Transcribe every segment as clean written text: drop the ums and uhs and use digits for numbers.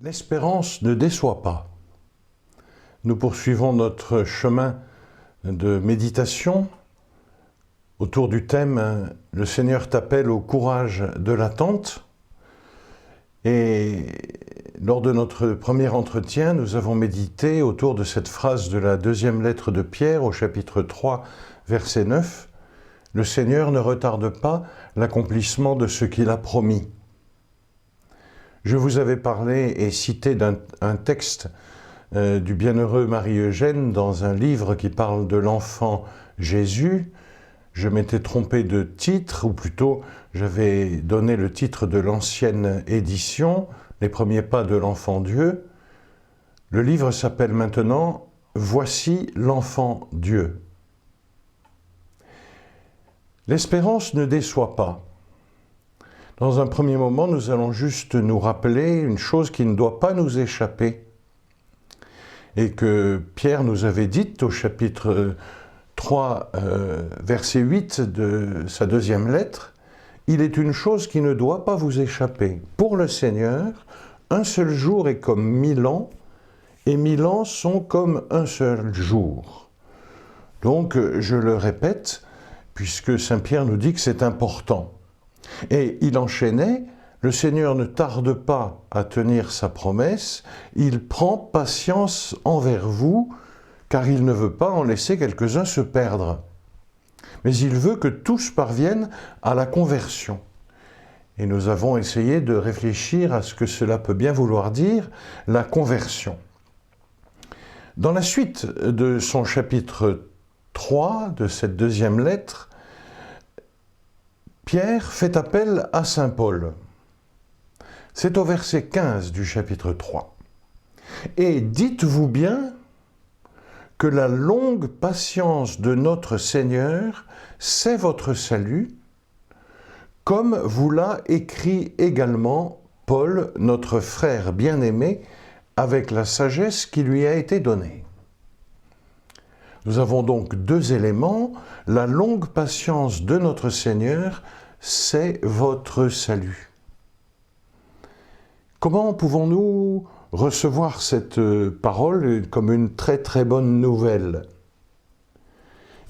L'espérance ne déçoit pas. Nous poursuivons notre chemin de méditation autour du thème « Le Seigneur t'appelle au courage de l'attente ». Et lors de notre premier entretien, nous avons médité autour de cette phrase de la deuxième lettre de Pierre au chapitre 3, verset 9. « Le Seigneur ne retarde pas l'accomplissement de ce qu'il a promis ». Je vous avais parlé et cité un texte du bienheureux Marie-Eugène dans un livre qui parle de l'enfant Jésus. Je m'étais trompé de titre, ou plutôt j'avais donné le titre de l'ancienne édition, « Les premiers pas de l'enfant Dieu ». Le livre s'appelle maintenant « Voici l'enfant Dieu ». L'espérance ne déçoit pas. Dans un premier moment, nous allons juste nous rappeler une chose qui ne doit pas nous échapper et que Pierre nous avait dite au chapitre 3, verset 8 de sa deuxième lettre. Il est une chose qui ne doit pas vous échapper. Pour le Seigneur, un seul jour est comme 1000 ans et 1000 ans sont comme un seul jour. Donc, je le répète, puisque Saint Pierre nous dit que c'est important. Et il enchaînait, le Seigneur ne tarde pas à tenir sa promesse, il prend patience envers vous, car il ne veut pas en laisser quelques-uns se perdre. Mais il veut que tous parviennent à la conversion. Et nous avons essayé de réfléchir à ce que cela peut bien vouloir dire, la conversion. Dans la suite de son chapitre 3, de cette deuxième lettre, Pierre fait appel à saint Paul. C'est au verset 15 du chapitre 3. « Et dites-vous bien que la longue patience de notre Seigneur, c'est votre salut, comme vous l'a écrit également Paul, notre frère bien-aimé, avec la sagesse qui lui a été donnée. » Nous avons donc deux éléments. La longue patience de notre Seigneur, c'est votre salut. Comment pouvons-nous recevoir cette parole comme une très très bonne nouvelle?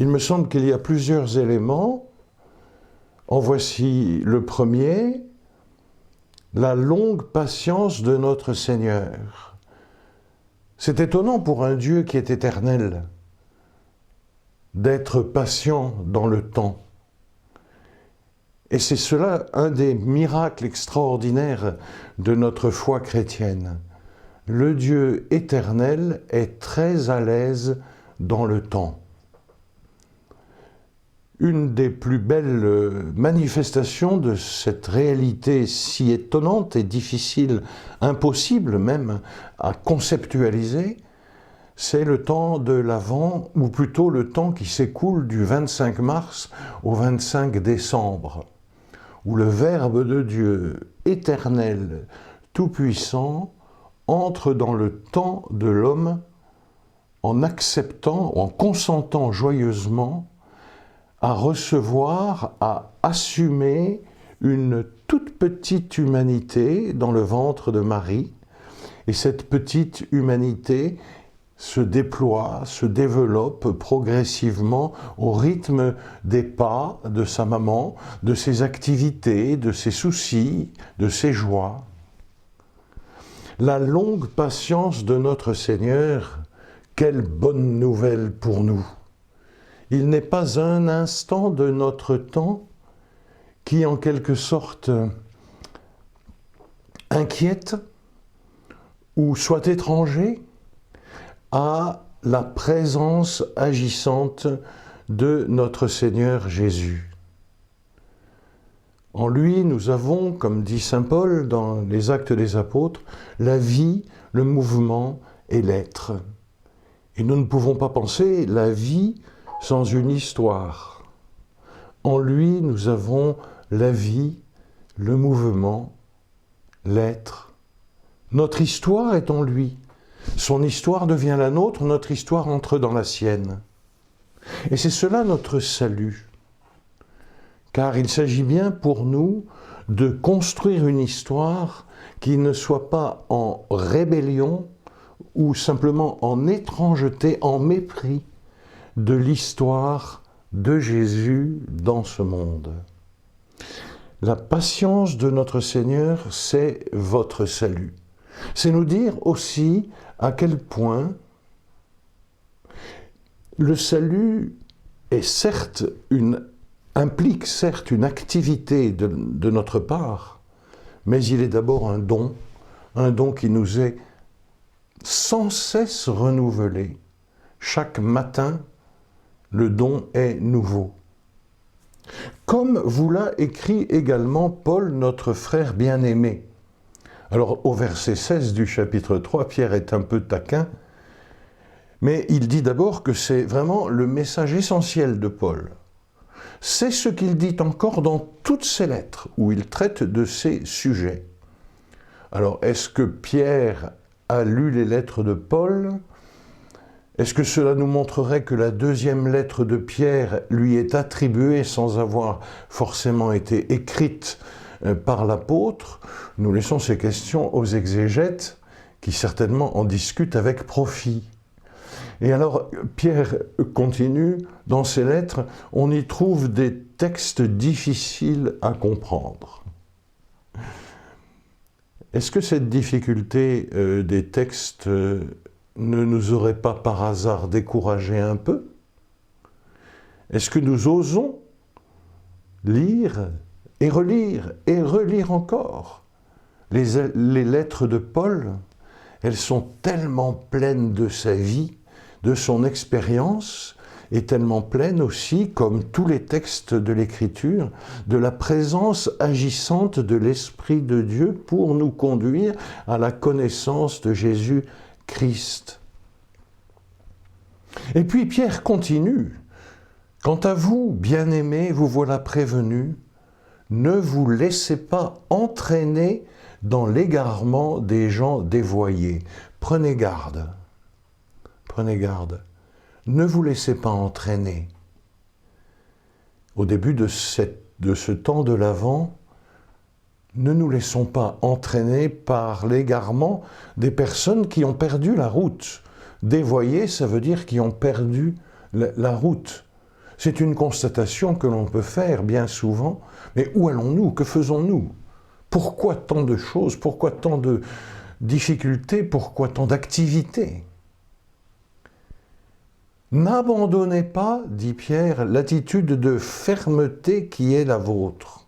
Il me semble qu'il y a plusieurs éléments. En voici le premier, la longue patience de notre Seigneur. C'est étonnant pour un Dieu qui est éternel d'être patient dans le temps. Et c'est cela un des miracles extraordinaires de notre foi chrétienne. Le Dieu éternel est très à l'aise dans le temps. Une des plus belles manifestations de cette réalité si étonnante et difficile, impossible même à conceptualiser, c'est le temps de l'Avent, ou plutôt le temps qui s'écoule du 25 mars au 25 décembre, où le Verbe de Dieu, éternel, tout-puissant, entre dans le temps de l'homme en acceptant, en consentant joyeusement à recevoir, à assumer une toute petite humanité dans le ventre de Marie. Et cette petite humanité se déploie, se développe progressivement au rythme des pas de sa maman, de ses activités, de ses soucis, de ses joies. La longue patience de notre Seigneur, quelle bonne nouvelle pour nous! Il n'est pas un instant de notre temps qui, en quelque sorte, inquiète ou soit étranger à la présence agissante de notre Seigneur Jésus. En lui, nous avons, comme dit saint Paul dans les Actes des Apôtres, la vie, le mouvement et l'être. Et nous ne pouvons pas penser la vie sans une histoire. En lui, nous avons la vie, le mouvement, l'être. Notre histoire est en lui. Son histoire devient la nôtre, notre histoire entre dans la sienne. Et c'est cela notre salut, car il s'agit bien pour nous de construire une histoire qui ne soit pas en rébellion ou simplement en étrangeté, en mépris de l'histoire de Jésus dans ce monde. La patience de notre Seigneur, c'est votre salut. C'est nous dire aussi à quel point le salut implique certes une activité de notre part, mais il est d'abord un don qui nous est sans cesse renouvelé. Chaque matin, le don est nouveau. Comme vous l'a écrit également Paul, notre frère bien-aimé. Alors, au verset 16 du chapitre 3, Pierre est un peu taquin, mais il dit d'abord que c'est vraiment le message essentiel de Paul. C'est ce qu'il dit encore dans toutes ses lettres, où il traite de ces sujets. Alors, est-ce que Pierre a lu les lettres de Paul ? Est-ce que cela nous montrerait que la deuxième lettre de Pierre lui est attribuée sans avoir forcément été écrite par l'apôtre? Nous laissons ces questions aux exégètes qui certainement en discutent avec profit. Et alors, Pierre continue, dans ses lettres, on y trouve des textes difficiles à comprendre. Est-ce que cette difficulté des textes ne nous aurait pas par hasard découragé un peu? Est-ce que nous osons lire et relire encore les lettres de Paul? Elles sont tellement pleines de sa vie, de son expérience, et tellement pleines aussi, comme tous les textes de l'Écriture, de la présence agissante de l'Esprit de Dieu pour nous conduire à la connaissance de Jésus-Christ. Et puis Pierre continue. « Quant à vous, bien-aimés, vous voilà prévenus, ne vous laissez pas entraîner dans l'égarement des gens dévoyés. » Prenez garde. Prenez garde. Ne vous laissez pas entraîner. Au début de ce temps de l'Avent, ne nous laissons pas entraîner par l'égarement des personnes qui ont perdu la route. Dévoyés, ça veut dire qui ont perdu la route. C'est une constatation que l'on peut faire bien souvent, mais où allons-nous? Que faisons-nous? Pourquoi tant de choses? Pourquoi tant de difficultés? Pourquoi tant d'activités? N'abandonnez pas, dit Pierre, l'attitude de fermeté qui est la vôtre.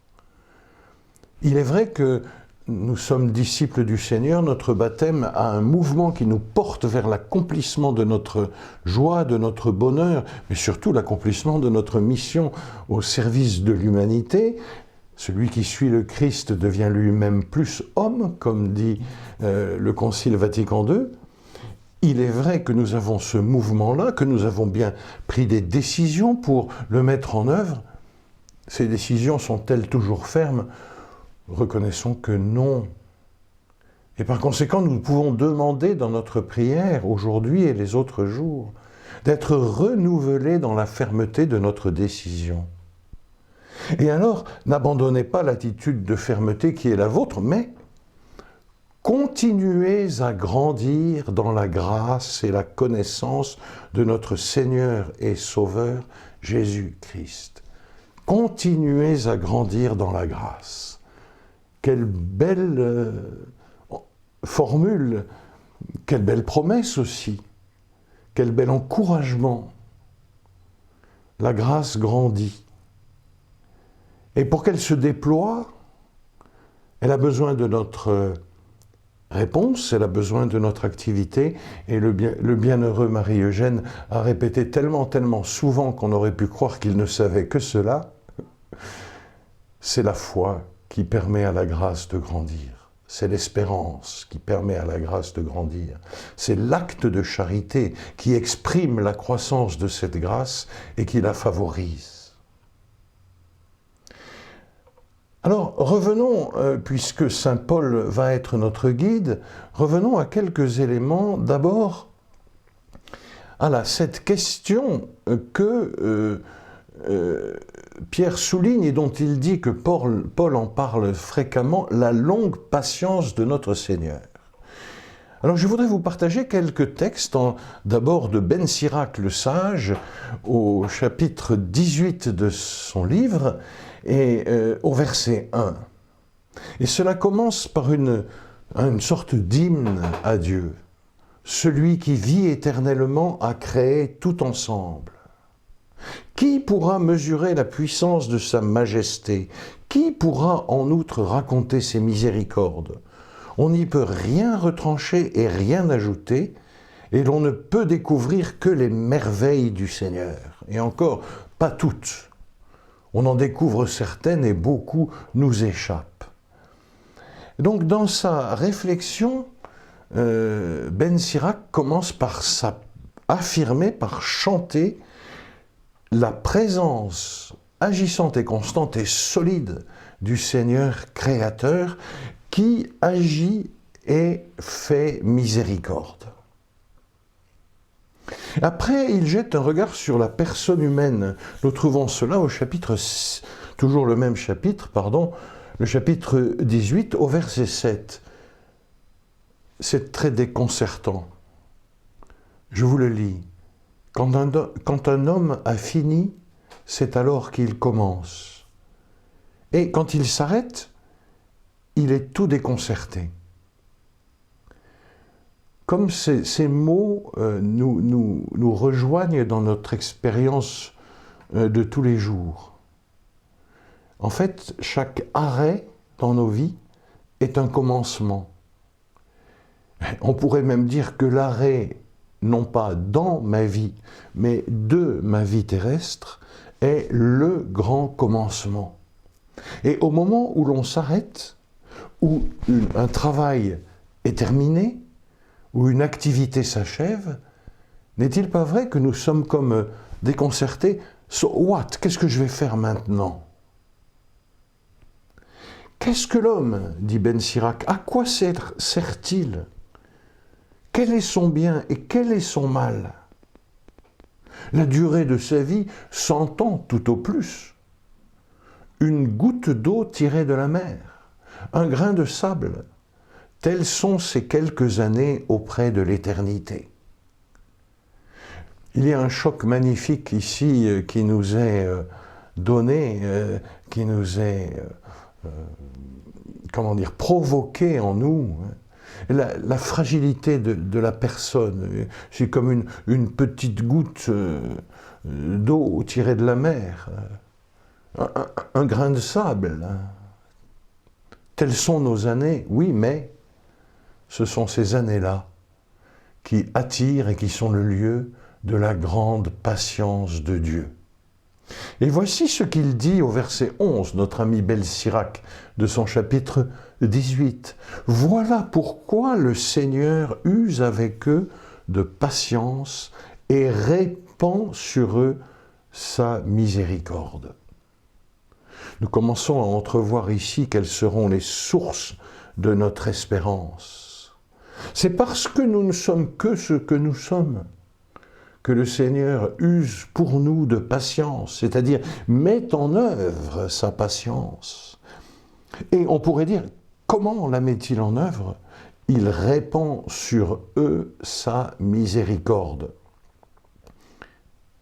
Il est vrai que nous sommes disciples du Seigneur, notre baptême a un mouvement qui nous porte vers l'accomplissement de notre joie, de notre bonheur, mais surtout l'accomplissement de notre mission au service de l'humanité. Celui qui suit le Christ devient lui-même plus homme, comme dit le Concile Vatican II. Il est vrai que nous avons ce mouvement-là, que nous avons bien pris des décisions pour le mettre en œuvre. Ces décisions sont-elles toujours fermes? Reconnaissons que non. Et par conséquent, nous pouvons demander dans notre prière, aujourd'hui et les autres jours, d'être renouvelés dans la fermeté de notre décision. Et alors, n'abandonnez pas l'attitude de fermeté qui est la vôtre, mais continuez à grandir dans la grâce et la connaissance de notre Seigneur et Sauveur Jésus-Christ. Continuez à grandir dans la grâce. Quelle belle formule, quelle belle promesse aussi, quel bel encouragement. La grâce grandit. Et pour qu'elle se déploie, elle a besoin de notre réponse, elle a besoin de notre activité, et le bienheureux Marie-Eugène a répété tellement souvent qu'on aurait pu croire qu'il ne savait que cela. C'est la foi qui permet à la grâce de grandir. C'est l'espérance qui permet à la grâce de grandir. C'est l'acte de charité qui exprime la croissance de cette grâce et qui la favorise. Alors, revenons, puisque saint Paul va être notre guide, revenons à quelques éléments. D'abord, cette question que Pierre souligne et dont il dit que Paul en parle fréquemment, la longue patience de notre Seigneur. Alors je voudrais vous partager quelques textes, d'abord de Ben Sirac le Sage, au chapitre 18 de son livre, et au verset 1. Et cela commence par une sorte d'hymne à Dieu. Celui qui vit éternellement a créé tout ensemble. Qui pourra mesurer la puissance de sa majesté? Qui pourra en outre raconter ses miséricordes? On n'y peut rien retrancher et rien ajouter, et l'on ne peut découvrir que les merveilles du Seigneur. Et encore, pas toutes. On en découvre certaines et beaucoup nous échappent. Donc dans sa réflexion, Ben Sirac commence par affirmer, par chanter la présence agissante et constante et solide du Seigneur créateur qui agit et fait miséricorde. Après, il jette un regard sur la personne humaine. Nous trouvons cela au chapitre, toujours le même chapitre, le chapitre 18 au verset 7. C'est très déconcertant. Je vous le lis. Quand un homme a fini, c'est alors qu'il commence. Et quand il s'arrête, il est tout déconcerté. Comme ces mots nous rejoignent dans notre expérience de tous les jours. En fait, chaque arrêt dans nos vies est un commencement. On pourrait même dire que l'arrêt, non pas dans ma vie, mais de ma vie terrestre, est le grand commencement. Et au moment où l'on s'arrête, où un travail est terminé, où une activité s'achève, n'est-il pas vrai que nous sommes comme déconcertés? So what? Qu'est-ce que je vais faire maintenant? Qu'est-ce que l'homme, dit Ben Sirac? À quoi sert-il? Quel est son bien et quel est son mal? La durée de sa vie s'entend tout au plus. Une goutte d'eau tirée de la mer, un grain de sable, telles sont ces quelques années auprès de l'éternité. Il y a un choc magnifique ici qui nous est donné, qui nous est provoqué en nous. La fragilité de la personne, c'est comme une petite goutte d'eau tirée de la mer, un grain de sable. Telles sont nos années, oui, mais ce sont ces années-là qui attirent et qui sont le lieu de la grande patience de Dieu. Et voici ce qu'il dit au verset 11, notre ami Ben Sirac, de son chapitre 18. « Voilà pourquoi le Seigneur use avec eux de patience et répand sur eux sa miséricorde. » Nous commençons à entrevoir ici quelles seront les sources de notre espérance. C'est parce que nous ne sommes que ce que nous sommes que le Seigneur use pour nous de patience, c'est-à-dire met en œuvre sa patience. Et on pourrait dire, comment la met-il en œuvre? Il répand sur eux sa miséricorde.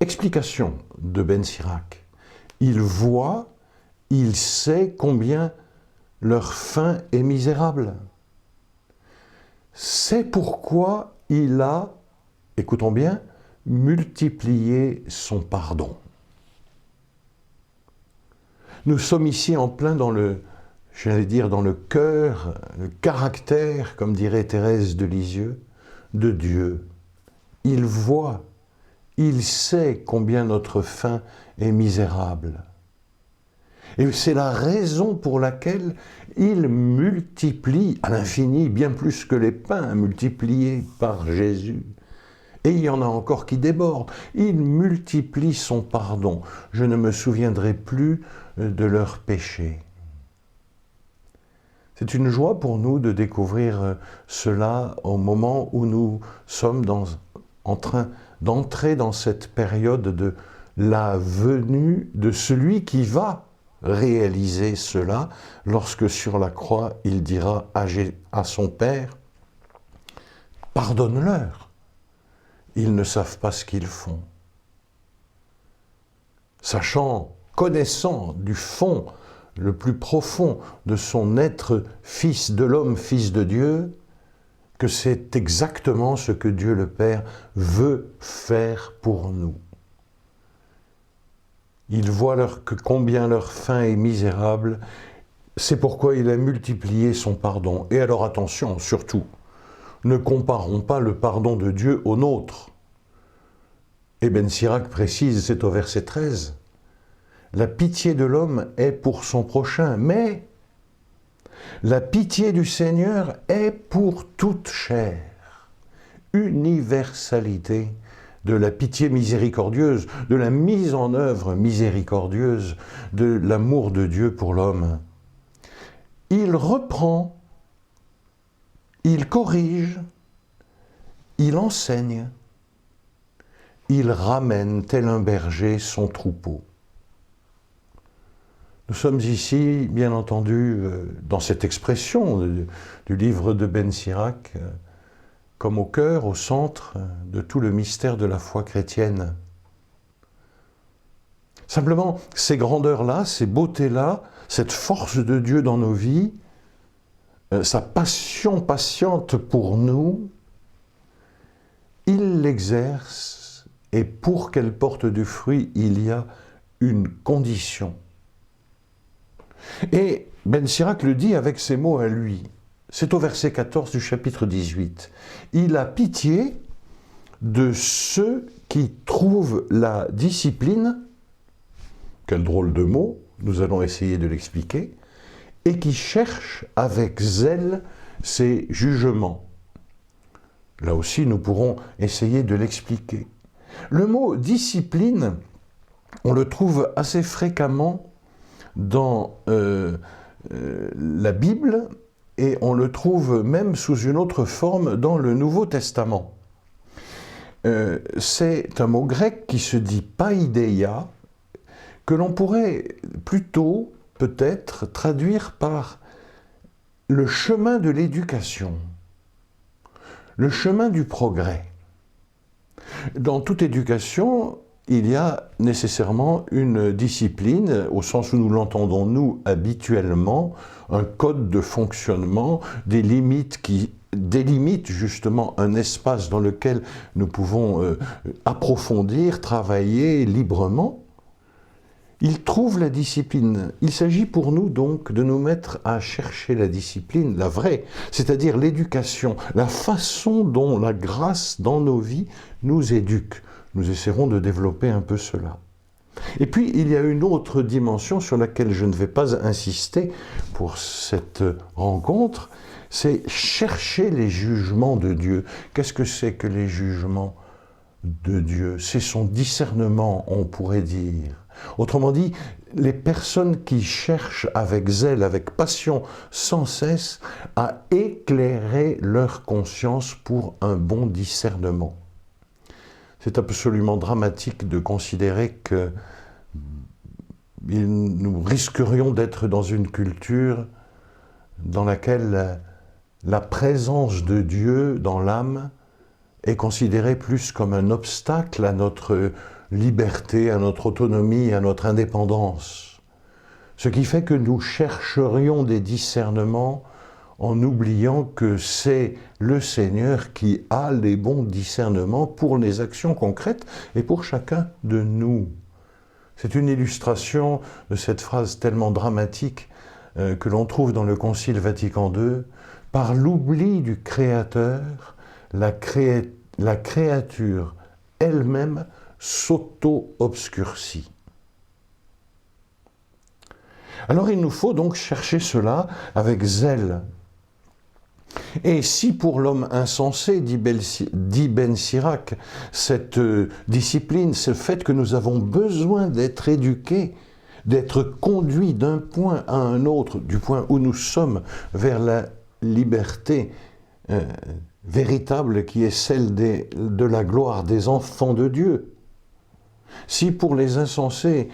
Explication de Ben Sirac. Il voit, il sait combien leur fin est misérable. C'est pourquoi il a, écoutons bien, multiplié son pardon. Nous sommes ici en plein dans le cœur, le caractère, comme dirait Thérèse de Lisieux, de Dieu. Il voit, il sait combien notre fin est misérable. Et c'est la raison pour laquelle il multiplie à l'infini, bien plus que les pains multipliés par Jésus. Et il y en a encore qui débordent. Il multiplie son pardon. Je ne me souviendrai plus de leurs péchés. C'est une joie pour nous de découvrir cela au moment où nous sommes en train d'entrer dans cette période la venue de celui qui va réaliser cela lorsque sur la croix il dira à son Père « Pardonne-leur, ils ne savent pas ce qu'ils font ». Sachant, connaissant du fond le plus profond de son être fils de l'homme, fils de Dieu, que c'est exactement ce que Dieu le Père veut faire pour nous. Il voit combien leur fin est misérable, c'est pourquoi il a multiplié son pardon. Et alors attention, surtout, ne comparons pas le pardon de Dieu au nôtre. Et Ben Sirac précise, c'est au verset 13, « La pitié de l'homme est pour son prochain, mais la pitié du Seigneur est pour toute chair. » Universalité de la pitié miséricordieuse, de la mise en œuvre miséricordieuse de l'amour de Dieu pour l'homme. Il reprend, il corrige, il enseigne, il ramène tel un berger son troupeau. Nous sommes ici, bien entendu, dans cette expression du livre de Ben Sirac, comme au cœur, au centre de tout le mystère de la foi chrétienne. Simplement, ces grandeurs-là, ces beautés-là, cette force de Dieu dans nos vies, sa passion patiente pour nous, il l'exerce, et pour qu'elle porte du fruit, il y a une condition. Et Ben Sirac le dit avec ces mots à lui. C'est au verset 14 du chapitre 18. Il a pitié de ceux qui trouvent la discipline, quel drôle de mot, nous allons essayer de l'expliquer, et qui cherchent avec zèle ses jugements. Là aussi, nous pourrons essayer de l'expliquer. Le mot discipline, on le trouve assez fréquemment dans la Bible, et on le trouve même sous une autre forme dans le Nouveau Testament. C'est un mot grec qui se dit paideia, que l'on pourrait plutôt, peut-être, traduire par le chemin de l'éducation, le chemin du progrès. Dans toute éducation, il y a nécessairement une discipline, au sens où nous l'entendons nous habituellement, un code de fonctionnement, des limites qui délimitent justement un espace dans lequel nous pouvons approfondir, travailler librement. Il trouve la discipline. Il s'agit pour nous donc de nous mettre à chercher la discipline, la vraie, c'est-à-dire l'éducation, la façon dont la grâce dans nos vies nous éduque. Nous essaierons de développer un peu cela. Et puis, il y a une autre dimension sur laquelle je ne vais pas insister pour cette rencontre, c'est chercher les jugements de Dieu. Qu'est-ce que c'est que les jugements de Dieu? C'est son discernement, on pourrait dire. Autrement dit, les personnes qui cherchent avec zèle, avec passion, sans cesse, à éclairer leur conscience pour un bon discernement. C'est absolument dramatique de considérer que nous risquerions d'être dans une culture dans laquelle la présence de Dieu dans l'âme est considérée plus comme un obstacle à notre liberté, à notre autonomie, à notre indépendance. Ce qui fait que nous chercherions des discernements en oubliant que c'est le Seigneur qui a les bons discernements pour les actions concrètes et pour chacun de nous. C'est une illustration de cette phrase tellement dramatique que l'on trouve dans le Concile Vatican II. Par l'oubli du Créateur, la créature elle-même s'auto-obscurcit. Alors il nous faut donc chercher cela avec zèle. Et si pour l'homme insensé, dit Ben Sirac, cette discipline, ce fait que nous avons besoin d'être éduqués, d'être conduits d'un point à un autre, du point où nous sommes vers la liberté véritable qui est celle de la gloire des enfants de Dieu, Si pour les insensés,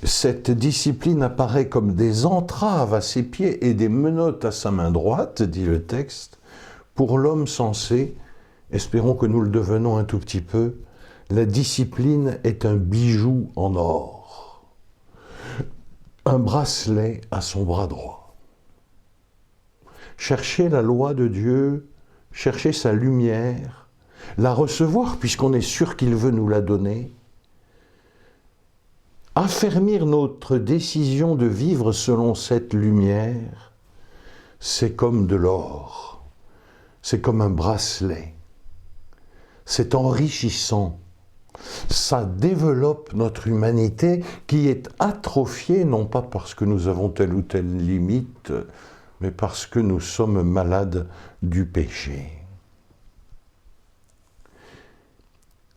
cette discipline apparaît comme des entraves à ses pieds et des menottes à sa main droite, dit le texte, pour l'homme sensé, espérons que nous le devenons un tout petit peu, la discipline est un bijou en or, un bracelet à son bras droit. Chercher la loi de Dieu, chercher sa lumière, la recevoir puisqu'on est sûr qu'il veut nous la donner, affermir notre décision de vivre selon cette lumière, c'est comme de l'or, c'est comme un bracelet, c'est enrichissant, ça développe notre humanité qui est atrophiée, non pas parce que nous avons telle ou telle limite, mais parce que nous sommes malades du péché.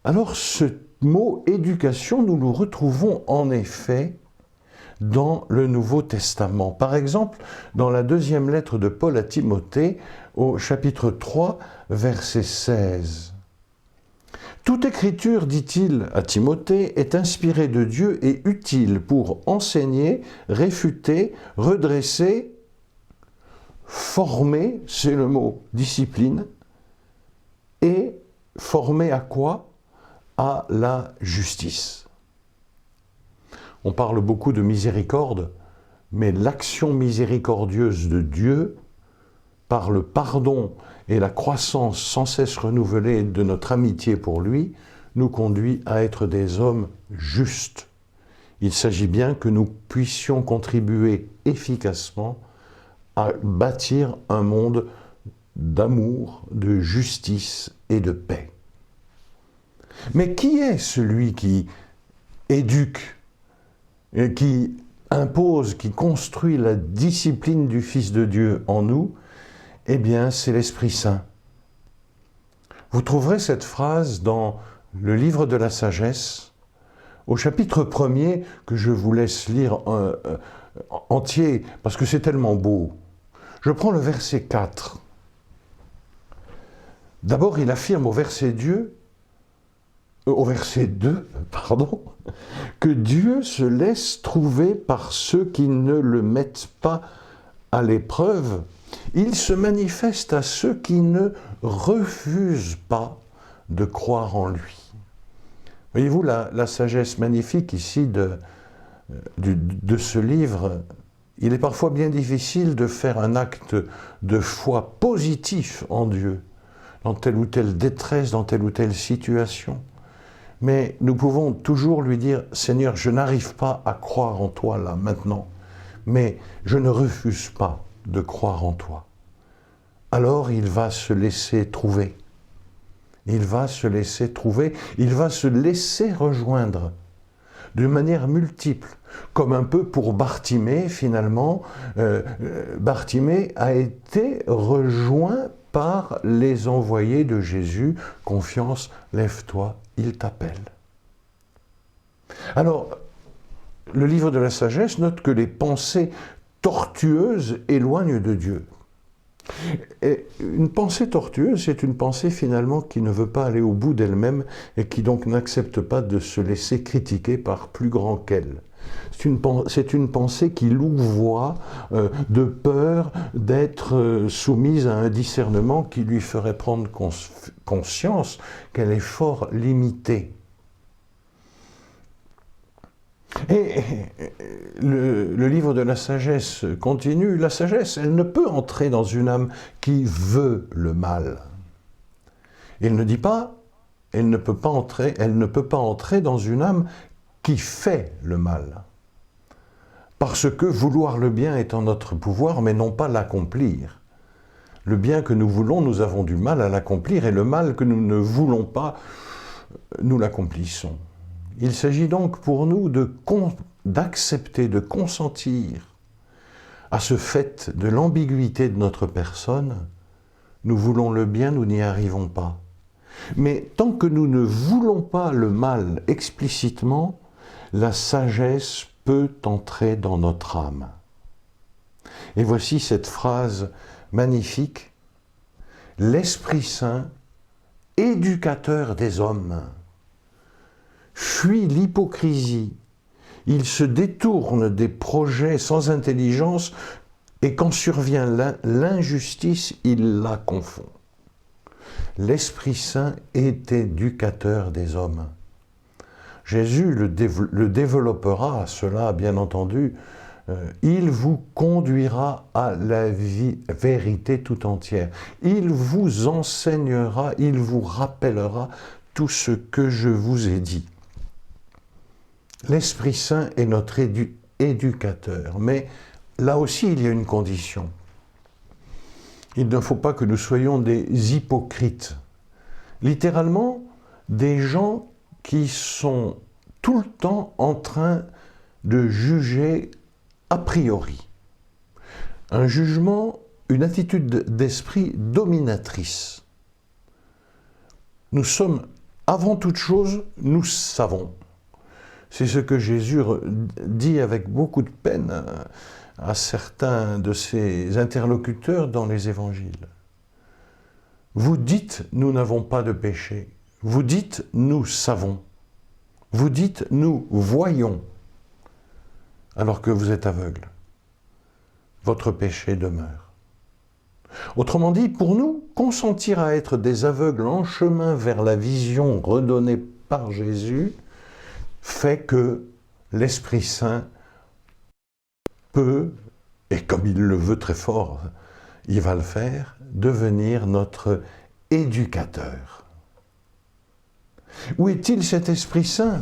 Alors ce mot éducation, nous le retrouvons en effet dans le Nouveau Testament. Par exemple, dans la deuxième lettre de Paul à Timothée, au chapitre 3, verset 16. « Toute écriture, dit-il à Timothée, est inspirée de Dieu et utile pour enseigner, réfuter, redresser, former, c'est le mot discipline, et former à quoi ? À la justice. » On parle beaucoup de miséricorde, mais l'action miséricordieuse de Dieu, par le pardon et la croissance sans cesse renouvelée de notre amitié pour lui, nous conduit à être des hommes justes. Il s'agit bien que nous puissions contribuer efficacement à bâtir un monde d'amour, de justice et de paix. Mais qui est celui qui éduque, et qui impose, qui construit la discipline du Fils de Dieu en nous ? Eh bien, c'est l'Esprit Saint. Vous trouverez cette phrase dans le livre de la sagesse, au chapitre 1er, que je vous laisse lire entier, parce que c'est tellement beau. Je prends le verset 4. D'abord, il affirme au verset 2, que Dieu se laisse trouver par ceux qui ne le mettent pas à l'épreuve. Il se manifeste à ceux qui ne refusent pas de croire en lui. Voyez-vous la sagesse magnifique ici de ce livre. Il est parfois bien difficile de faire un acte de foi positif en Dieu, dans telle ou telle détresse, dans telle ou telle situation. Mais nous pouvons toujours lui dire « Seigneur, je n'arrive pas à croire en toi là, maintenant, mais je ne refuse pas de croire en toi. » Alors il va se laisser trouver. Il va se laisser trouver, il va se laisser rejoindre de manière multiple, comme un peu pour Bartimée, finalement. Bartimée a été rejoint par les envoyés de Jésus. Confiance, lève-toi, il t'appelle. Alors, le livre de la sagesse note que les pensées tortueuses éloignent de Dieu. Et une pensée tortueuse, c'est une pensée finalement qui ne veut pas aller au bout d'elle-même et qui donc n'accepte pas de se laisser critiquer par plus grand qu'elle. C'est une pensée qui louvoie de peur d'être soumise à un discernement qui lui ferait prendre conscience qu'elle est fort limitée. Et le livre de la sagesse continue. La sagesse, elle ne peut entrer dans une âme qui veut le mal. Il ne dit pas, elle ne peut pas entrer dans une âme qui fait le mal. Parce que vouloir le bien est en notre pouvoir, mais non pas l'accomplir. Le bien que nous voulons, nous avons du mal à l'accomplir, et le mal que nous ne voulons pas, nous l'accomplissons. Il s'agit donc pour nous d'accepter, de consentir à ce fait de l'ambiguïté de notre personne. Nous voulons le bien, nous n'y arrivons pas. Mais tant que nous ne voulons pas le mal explicitement, la sagesse peut entrer dans notre âme. Et voici cette phrase magnifique. L'Esprit Saint, éducateur des hommes. fuit l'hypocrisie. Il se détourne des projets sans intelligence et quand survient l'injustice, il la confond. L'Esprit Saint est éducateur des hommes. Jésus le développera, cela bien entendu. Il vous conduira à la vérité tout entière. Il vous enseignera, il vous rappellera tout ce que je vous ai dit. L'Esprit Saint est notre éducateur, mais là aussi il y a une condition. Il ne faut pas que nous soyons des hypocrites. Littéralement, des gens qui sont tout le temps en train de juger a priori. Un jugement, une attitude d'esprit dominatrice. Nous sommes, avant toute chose, nous savons. C'est ce que Jésus dit avec beaucoup de peine à certains de ses interlocuteurs dans les évangiles. Vous dites, nous n'avons pas de péché. Vous dites, nous savons. Vous dites, nous voyons, alors que vous êtes aveugle. Votre péché demeure. Autrement dit, pour nous, consentir à être des aveugles en chemin vers la vision redonnée par Jésus fait que l'Esprit Saint peut, et comme il le veut très fort, il va le faire, devenir notre éducateur. Où est-il cet Esprit Saint?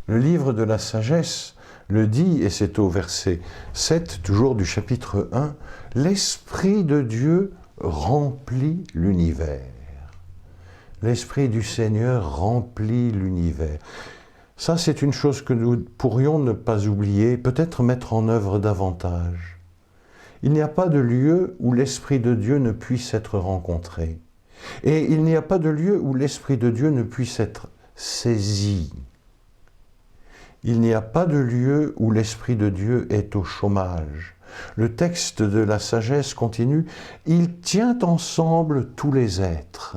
Le livre de la sagesse le dit, et c'est au verset 7, toujours du chapitre 1, « L'Esprit de Dieu remplit l'univers. » L'Esprit du Seigneur remplit l'univers. Ça, c'est une chose que nous pourrions ne pas oublier, peut-être mettre en œuvre davantage. Il n'y a pas de lieu où l'Esprit de Dieu ne puisse être rencontré. Et il n'y a pas de lieu où l'Esprit de Dieu ne puisse être saisi. Il n'y a pas de lieu où l'Esprit de Dieu est au chômage. Le texte de la sagesse continue, « Il tient ensemble tous les êtres. »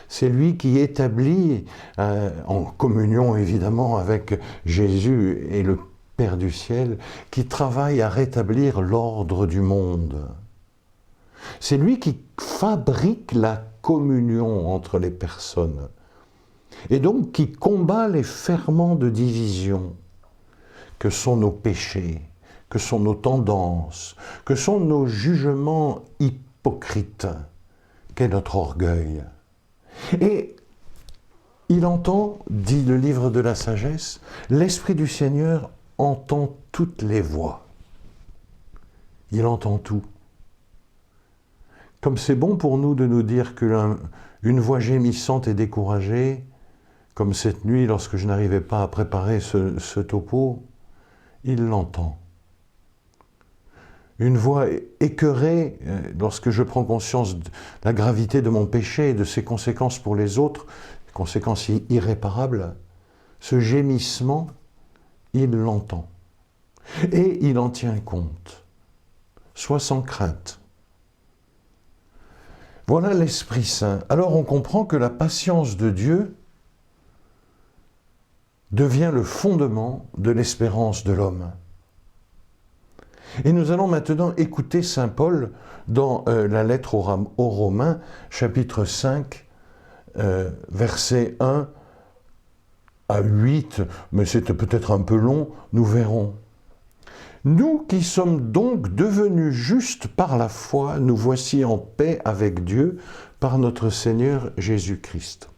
C'est lui qui établit, en communion évidemment avec Jésus et le Père du ciel, qui travaille à rétablir l'ordre du monde. C'est lui qui fabrique la communion entre les personnes et donc qui combat les ferments de division que sont nos péchés, que sont nos tendances, que sont nos jugements hypocrites, qu'est notre orgueil. Et il entend, dit le livre de la sagesse, l'Esprit du Seigneur entend toutes les voix. Il entend tout. Comme c'est bon pour nous de nous dire qu'une voix gémissante et découragée, comme cette nuit lorsque je n'arrivais pas à préparer ce topo, il l'entend. Une voix écœurée, lorsque je prends conscience de la gravité de mon péché et de ses conséquences pour les autres, conséquences irréparables, ce gémissement, il l'entend. Et il en tient compte. Sois sans crainte. Voilà l'Esprit Saint. Alors on comprend que la patience de Dieu devient le fondement de l'espérance de l'homme. Et nous allons maintenant écouter saint Paul dans la lettre aux Romains, chapitre 5, versets 1 à 8, mais c'était peut-être un peu long, nous verrons. Nous qui sommes donc devenus justes par la foi, nous voici en paix avec Dieu par notre Seigneur Jésus-Christ.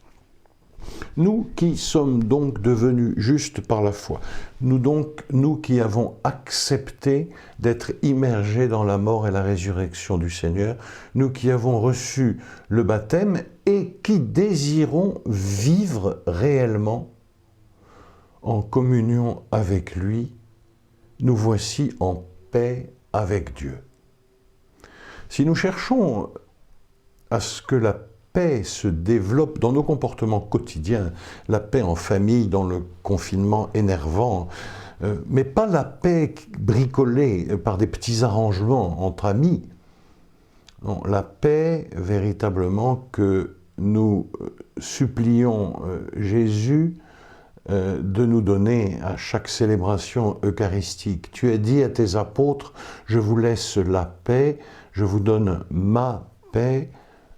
Nous qui sommes donc devenus justes par la foi, nous qui avons accepté d'être immergés dans la mort et la résurrection du Seigneur, nous qui avons reçu le baptême et qui désirons vivre réellement en communion avec lui, nous voici en paix avec Dieu. Si nous cherchons à ce que la paix se développe dans nos comportements quotidiens, la paix en famille, dans le confinement énervant, mais pas la paix bricolée par des petits arrangements entre amis. Non, la paix véritablement que nous supplions Jésus de nous donner à chaque célébration eucharistique. Tu as dit à tes apôtres, je vous laisse la paix, je vous donne ma paix,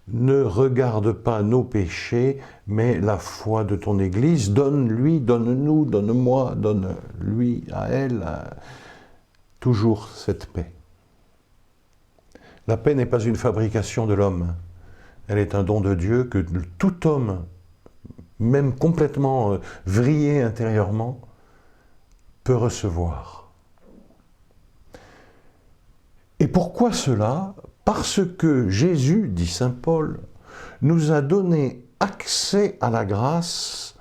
ne regarde pas nos péchés, mais la foi de ton Église. Donne-lui, donne-nous, donne-moi, donne-lui, à elle, toujours cette paix. La paix n'est pas une fabrication de l'homme, elle est un don de Dieu que tout homme, même complètement vrillé intérieurement, peut recevoir. Et pourquoi cela? Parce que Jésus, dit saint Paul, nous a donné accès à la grâce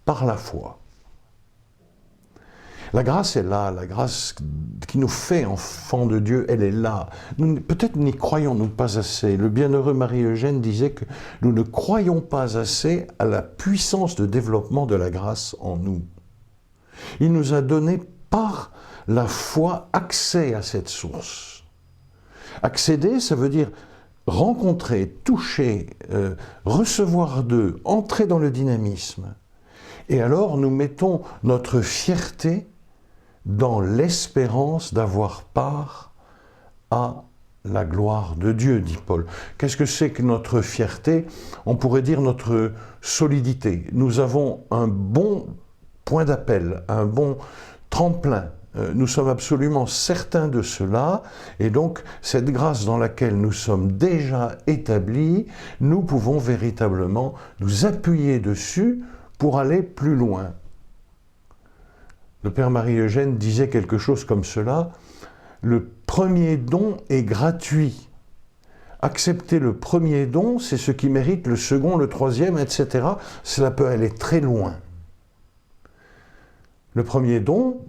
par la foi. La grâce est là, la grâce qui nous fait enfants de Dieu, elle est là. Peut-être n'y croyons-nous pas assez. Le bienheureux Marie-Eugène disait que nous ne croyons pas assez à la puissance de développement de la grâce en nous. Il nous a donné par la foi accès à cette source. Accéder, ça veut dire rencontrer, toucher, recevoir d'eux, entrer dans le dynamisme. Et alors nous mettons notre fierté dans l'espérance d'avoir part à la gloire de Dieu, dit Paul. Qu'est-ce que c'est que notre fierté? On pourrait dire notre solidité. Nous avons un bon point d'appel, un bon tremplin. Nous sommes absolument certains de cela, et donc cette grâce dans laquelle nous sommes déjà établis, nous pouvons véritablement nous appuyer dessus pour aller plus loin. Le Père Marie-Eugène disait quelque chose comme cela, le premier don est gratuit. Accepter le premier don, c'est ce qui mérite le second, le troisième, etc. Cela peut aller très loin. Le premier don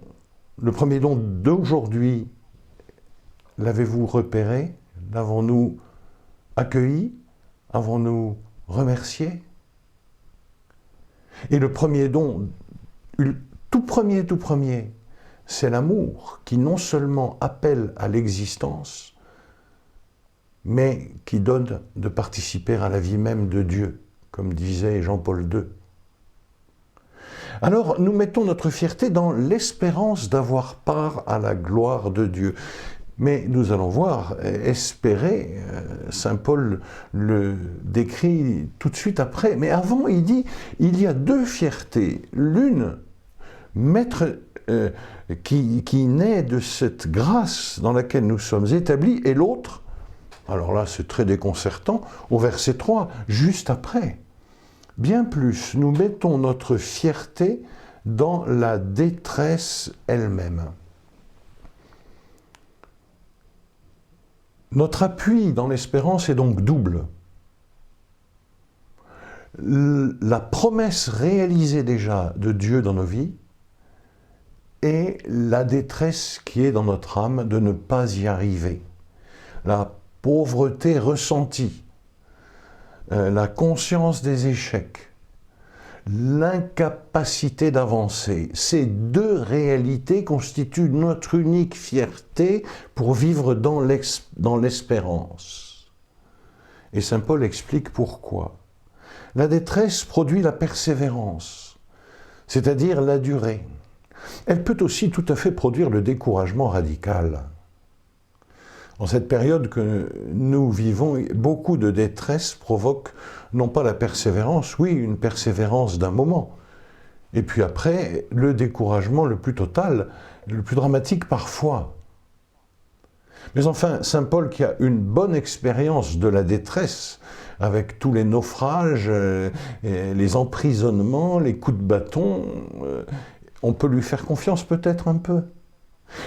d'aujourd'hui, l'avez-vous repéré? L'avons-nous accueilli? Avons-nous remercié? Et le premier don, tout premier, c'est l'amour qui non seulement appelle à l'existence, mais qui donne de participer à la vie même de Dieu, comme disait Jean-Paul II. Alors, nous mettons notre fierté dans l'espérance d'avoir part à la gloire de Dieu. Mais nous allons voir, espérer, saint Paul le décrit tout de suite après. Mais avant, il dit, il y a deux fiertés. L'une, qui naît de cette grâce dans laquelle nous sommes établis, et l'autre, alors là c'est très déconcertant, au verset 3, juste après. Bien plus, nous mettons notre fierté dans la détresse elle-même. Notre appui dans l'espérance est donc double. La promesse réalisée déjà de Dieu dans nos vies et la détresse qui est dans notre âme de ne pas y arriver. La pauvreté ressentie, la conscience des échecs, l'incapacité d'avancer. Ces deux réalités constituent notre unique fierté pour vivre dans l'espérance. Et saint Paul explique pourquoi. La détresse produit la persévérance, c'est-à-dire la durée. Elle peut aussi tout à fait produire le découragement radical. En cette période que nous vivons, beaucoup de détresse provoque non pas la persévérance, oui, une persévérance d'un moment, et puis après, le découragement le plus total, le plus dramatique parfois. Mais enfin, saint Paul, qui a une bonne expérience de la détresse, avec tous les naufrages, les emprisonnements, les coups de bâton, on peut lui faire confiance peut-être un peu,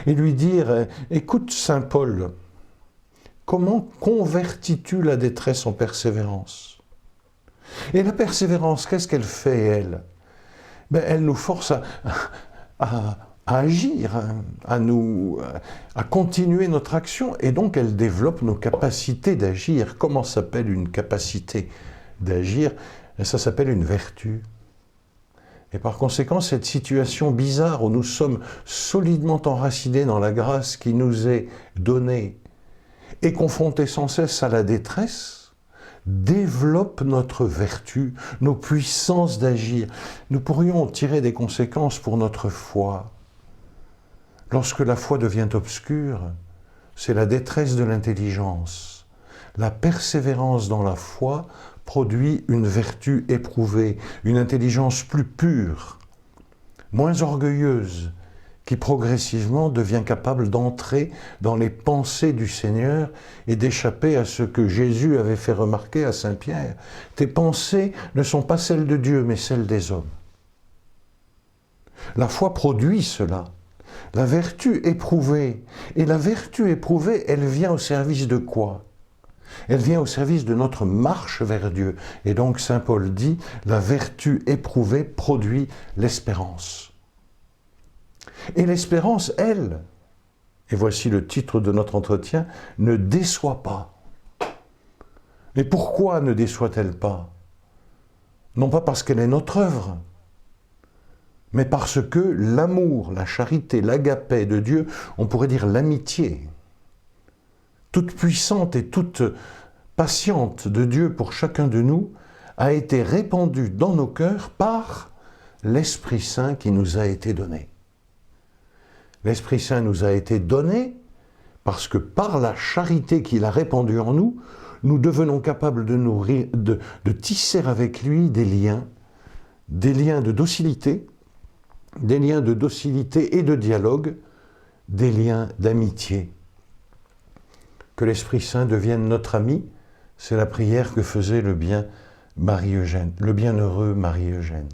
et lui dire, écoute saint Paul, comment convertis-tu la détresse en persévérance? Et la persévérance, qu'est-ce qu'elle fait, elle? Elle nous force à agir, à continuer notre action, et donc elle développe nos capacités d'agir. Comment s'appelle une capacité d'agir? Ça s'appelle une vertu. Et par conséquent, cette situation bizarre où nous sommes solidement enracinés dans la grâce qui nous est donnée et confrontés sans cesse à la détresse, développe notre vertu, nos puissances d'agir. Nous pourrions tirer des conséquences pour notre foi. Lorsque la foi devient obscure, c'est la détresse de l'intelligence. La persévérance dans la foi produit une vertu éprouvée, une intelligence plus pure, moins orgueilleuse, qui progressivement devient capable d'entrer dans les pensées du Seigneur et d'échapper à ce que Jésus avait fait remarquer à Saint Pierre. Tes pensées ne sont pas celles de Dieu, mais celles des hommes. La foi produit cela. La vertu éprouvée. Et la vertu éprouvée, elle vient au service de quoi ? Elle vient au service de notre marche vers Dieu. Et donc Saint Paul dit, la vertu éprouvée produit l'espérance. Et l'espérance, elle, et voici le titre de notre entretien, ne déçoit pas. Mais pourquoi ne déçoit-elle pas ? Non pas parce qu'elle est notre œuvre, mais parce que l'amour, la charité, l'agapé de Dieu, on pourrait dire l'amitié, toute puissante et toute patiente de Dieu pour chacun de nous, a été répandue dans nos cœurs par l'Esprit Saint qui nous a été donné. L'Esprit Saint nous a été donné parce que par la charité qu'il a répandue en nous, nous devenons capables de tisser avec lui des liens de docilité, et de dialogue, des liens d'amitié. Que l'Esprit Saint devienne notre ami, c'est la prière que faisait le bienheureux Marie-Eugène.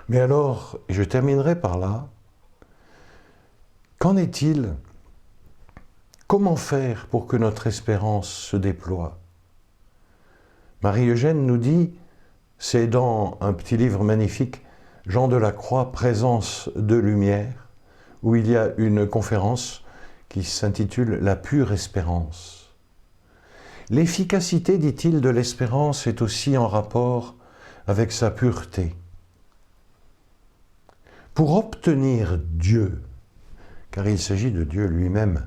Mais alors, et je terminerai par là, qu'en est-il ? Comment faire pour que notre espérance se déploie ? Marie-Eugène nous dit, c'est dans un petit livre magnifique, Jean de la Croix, Présence de lumière, où il y a une conférence qui s'intitule « La pure espérance ». L'efficacité, dit-il, de l'espérance est aussi en rapport avec sa pureté. Pour obtenir Dieu, car il s'agit de Dieu lui-même,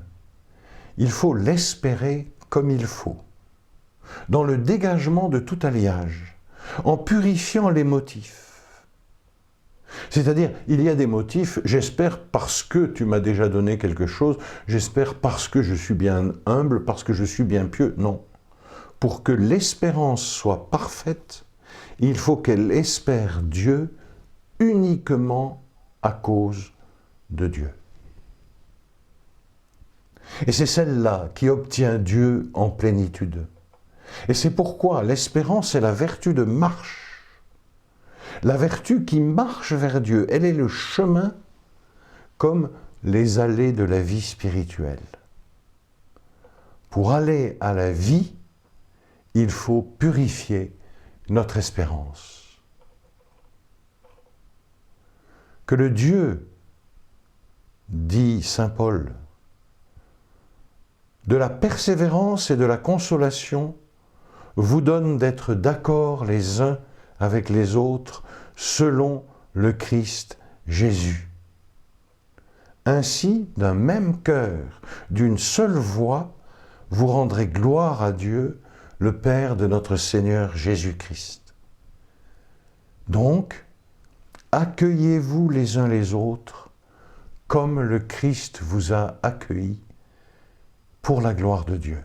il faut l'espérer comme il faut, dans le dégagement de tout alliage, en purifiant les motifs. C'est-à-dire, il y a des motifs, j'espère parce que tu m'as déjà donné quelque chose, j'espère parce que je suis bien humble, parce que je suis bien pieux. Non. Pour que l'espérance soit parfaite, il faut qu'elle espère Dieu uniquement à cause de Dieu. Et c'est celle-là qui obtient Dieu en plénitude. Et c'est pourquoi l'espérance est la vertu de marche. La vertu qui marche vers Dieu, elle est le chemin comme les allées de la vie spirituelle. Pour aller à la vie, il faut purifier notre espérance. Que le Dieu, dit saint Paul, de la persévérance et de la consolation vous donne d'être d'accord les uns avec les autres selon le Christ Jésus. Ainsi, d'un même cœur, d'une seule voix, vous rendrez gloire à Dieu, le Père de notre Seigneur Jésus-Christ. Donc, accueillez-vous les uns les autres comme le Christ vous a accueillis pour la gloire de Dieu.